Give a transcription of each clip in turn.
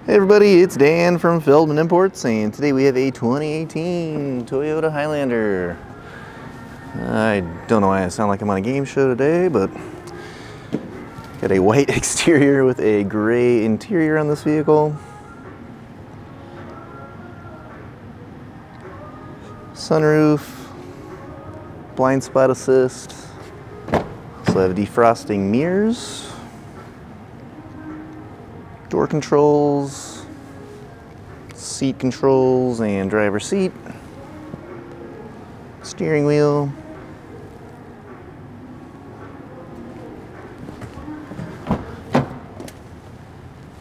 Hey everybody, it's Dan from Feldmann Imports, and today we have a 2018 Toyota Highlander. I don't know why I sound like I'm on a game show today, but got a white exterior with a gray interior on this vehicle. Sunroof, blind spot assist. Also have defrosting mirrors. Door controls, seat controls and driver seat, steering wheel,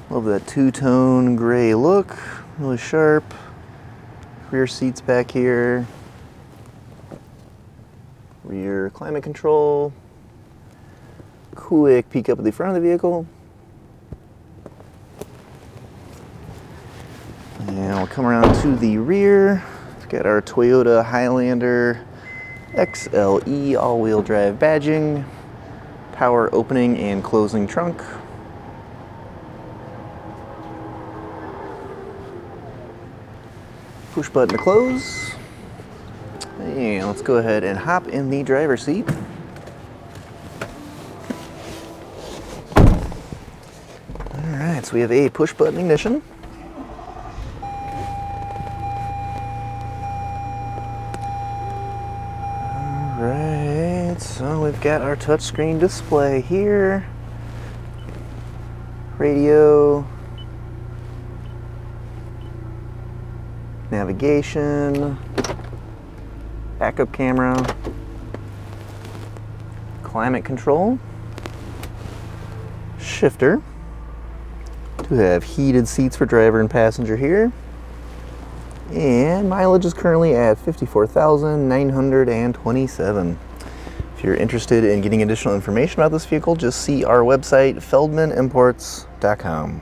love that two-tone gray look, really sharp. Rear seats back here, rear climate control, quick peek up at the front of the vehicle. And we'll come around to the rear. We've got our Toyota Highlander XLE all-wheel drive badging, power opening and closing trunk. Push button to close. And let's go ahead and hop in the driver's seat. Alright, so we have a push button ignition. Alright, so we've got our touchscreen display here, radio, navigation, backup camera, climate control, shifter. Do have heated seats for driver and passenger here. And mileage is currently at 54,927. If you're interested in getting additional information about this vehicle, just see our website, feldmannimports.com.